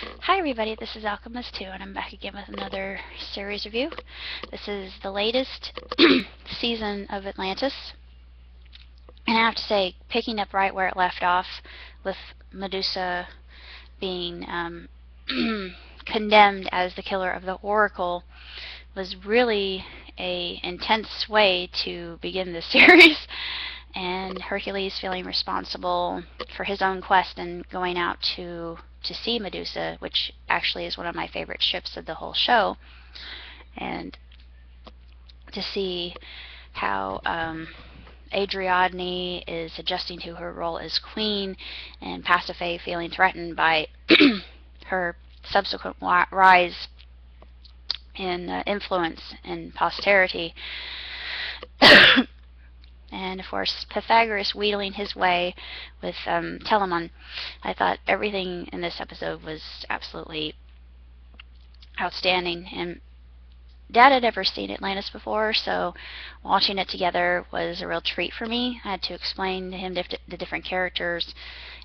Hi everybody, this is Alchemist 2 and I'm back again with another series review. This is the latest season of Atlantis. And I have to say, picking up right where it left off with Medusa being condemned as the killer of the Oracle was really a intense way to begin this series. And Hercules feeling responsible for his own quest and going out to see Medusa, which actually is one of my favorite ships of the whole show, and to see how Adriadne is adjusting to her role as queen, and Pasiphae feeling threatened by her subsequent rise in influence in posterity. And of course Pythagoras wheedling his way with Telamon. I thought everything in this episode was absolutely outstanding, and Dad had never seen Atlantis before, so watching it together was a real treat for me. I had to explain to him the different characters,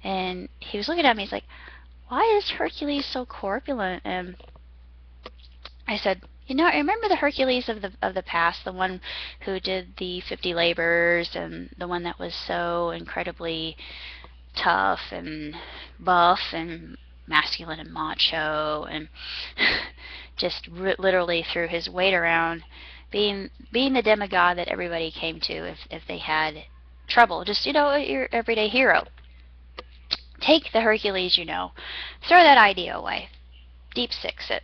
and he was looking at me, he's like, "Why is Hercules so corpulent?" And I said, "You know, I remember the Hercules of the past, the one who did the 50 labors, and the one that was so incredibly tough and buff and masculine and macho, and just literally threw his weight around, being the demigod that everybody came to if they had trouble. Just, you know, your everyday hero. Take the Hercules, you know, throw that idea away, deep six it.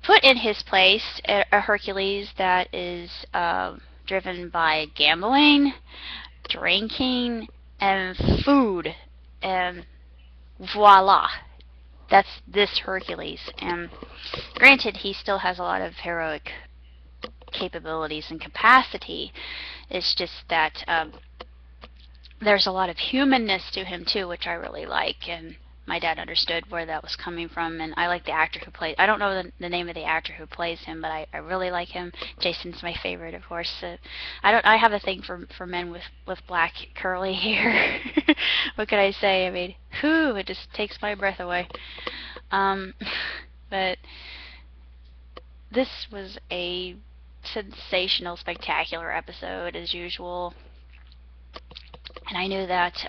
Put in his place a Hercules that is driven by gambling, drinking, and food, and voila, that's this Hercules. And granted, he still has a lot of heroic capabilities and capacity. It's just that there's a lot of humanness to him too, which I really like, and my dad understood where that was coming from, and I like the actor who plays. I don't know the name of the actor who plays him, but I really like him. Jason's my favorite, of course. I have a thing for men with black curly hair. What can I say? I mean, whew, it just takes my breath away. But this was a sensational, spectacular episode as usual, and I knew that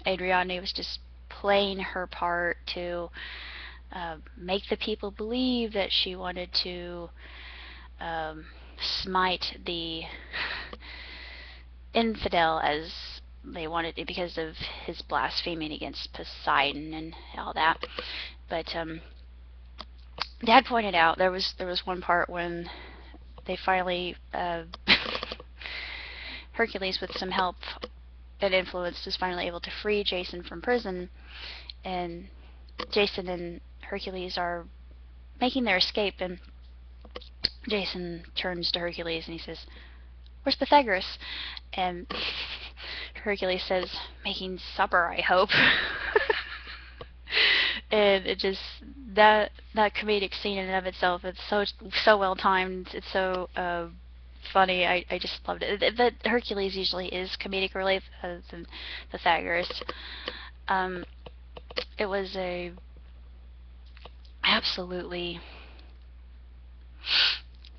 Adriadne was just playing her part to make the people believe that she wanted to smite the infidel, as they wanted to, because of his blaspheming against Poseidon and all that. But Dad pointed out there was one part when they finally Hercules, with some help and influence, was finally able to free Jason from prison, and Jason and Hercules are making their escape, and Jason turns to Hercules and he says, "Where's Pythagoras?" And Hercules says, "Making supper, I hope." And it just, that comedic scene in and of itself, it's so well timed, it's so funny. I just loved it. But Hercules usually is comedic relief than Pythagoras. It was a absolutely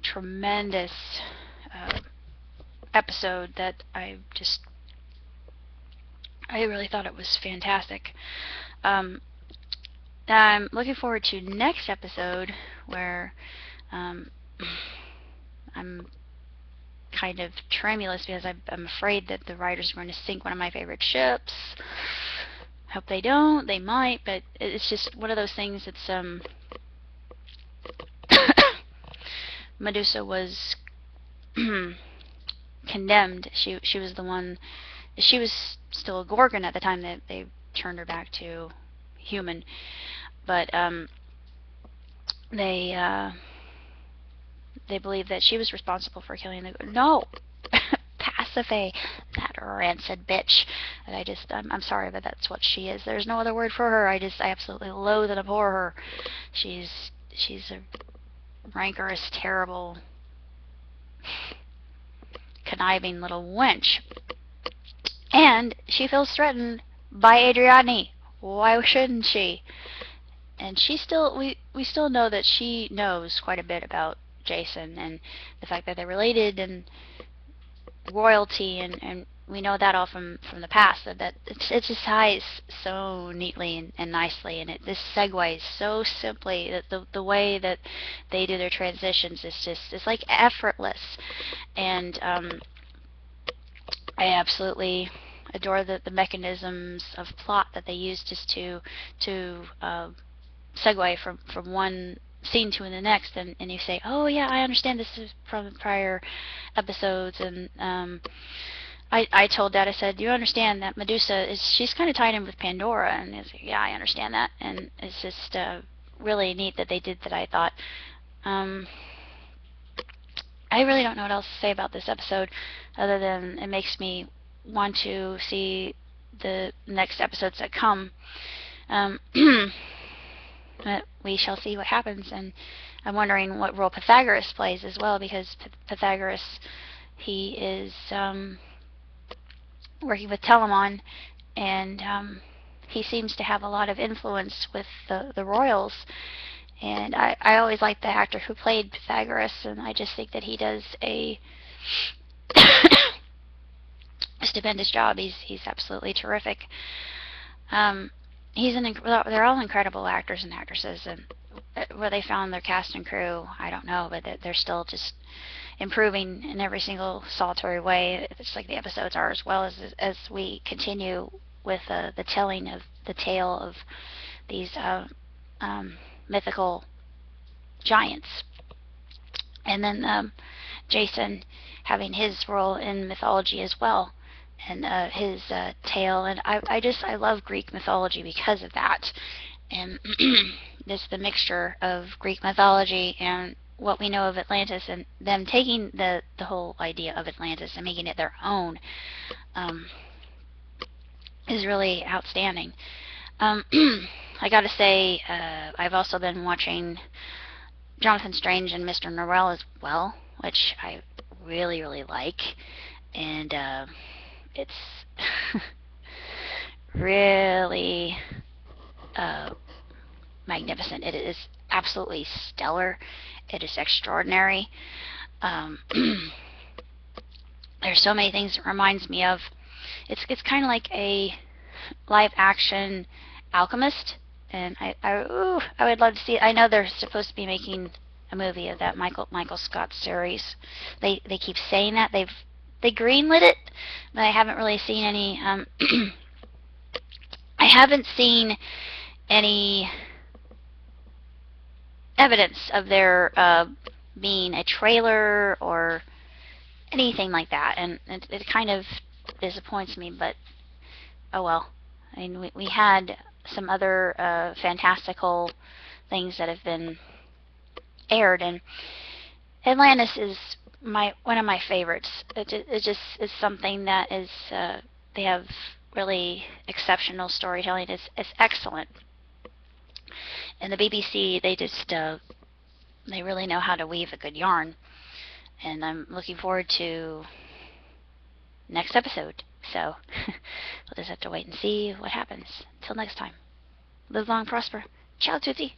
tremendous episode that I really thought it was fantastic. I'm looking forward to next episode, where I'm kind of tremulous because I'm afraid that the writers are going to sink one of my favorite ships. Hope they don't. They might, but it's just one of those things. It's Medusa was condemned. She was the one. She was still a Gorgon at the time that they turned her back to human, but they believe that she was responsible for killing the... No! Pasiphae, that rancid bitch. And I'm sorry, but that's what she is. There's no other word for her. I absolutely loathe and abhor her. She's a rancorous, terrible, conniving little wench. And she feels threatened by Adriadne. why shouldn't she? And she still, we still know that she knows quite a bit about Jason and the fact that they're related and royalty, and we know that all from the past, that it just ties so neatly and nicely, and this segues so simply. That the way that they do their transitions is just, it's like effortless. And I absolutely adore the mechanisms of plot that they use just to segue from one scene to the next, and you say, oh yeah, I understand this is from prior episodes. And I told Dad, I said, you understand that Medusa she's kind of tied in with Pandora, and he's like, yeah, I understand that. And it's just really neat that they did that, I thought. I really don't know what else to say about this episode, other than it makes me want to see the next episodes that come. But we shall see what happens, and I'm wondering what role Pythagoras plays as well, because Pythagoras, he is working with Telamon, and he seems to have a lot of influence with the royals. And I always liked the actor who played Pythagoras, and I just think that he does a stupendous job. He's absolutely terrific. They're all incredible actors and actresses, and where they found their cast and crew, I don't know, but they're still just improving in every single solitary way. It's like the episodes are, as well as we continue with the telling of the tale of these mythical giants. And then Jason having his role in mythology as well, and his tale. And I love Greek mythology because of that. And this the mixture of Greek mythology and what we know of Atlantis, and them taking the whole idea of Atlantis and making it their own, is really outstanding. I gotta say, I've also been watching Jonathan Strange and Mr. Norrell as well, which I really, really like. And it's really magnificent. It is absolutely stellar. It is extraordinary. There's so many things it reminds me of. It's kind of like a live action Alchemist, and I would love to see it. I know they're supposed to be making a movie of that Michael Scott series. They keep saying that they greenlit it, but I haven't really seen any. I haven't seen any evidence of there being a trailer or anything like that, and it kind of disappoints me. But oh well. I mean, we had some other fantastical things that have been aired, and Atlantis is one of my favorites. It just is something that is they have really exceptional storytelling. It's excellent, and the BBC, they really know how to weave a good yarn, and I'm looking forward to next episode. So we'll just have to wait and see what happens. Till next time, live long, prosper. Ciao tutti.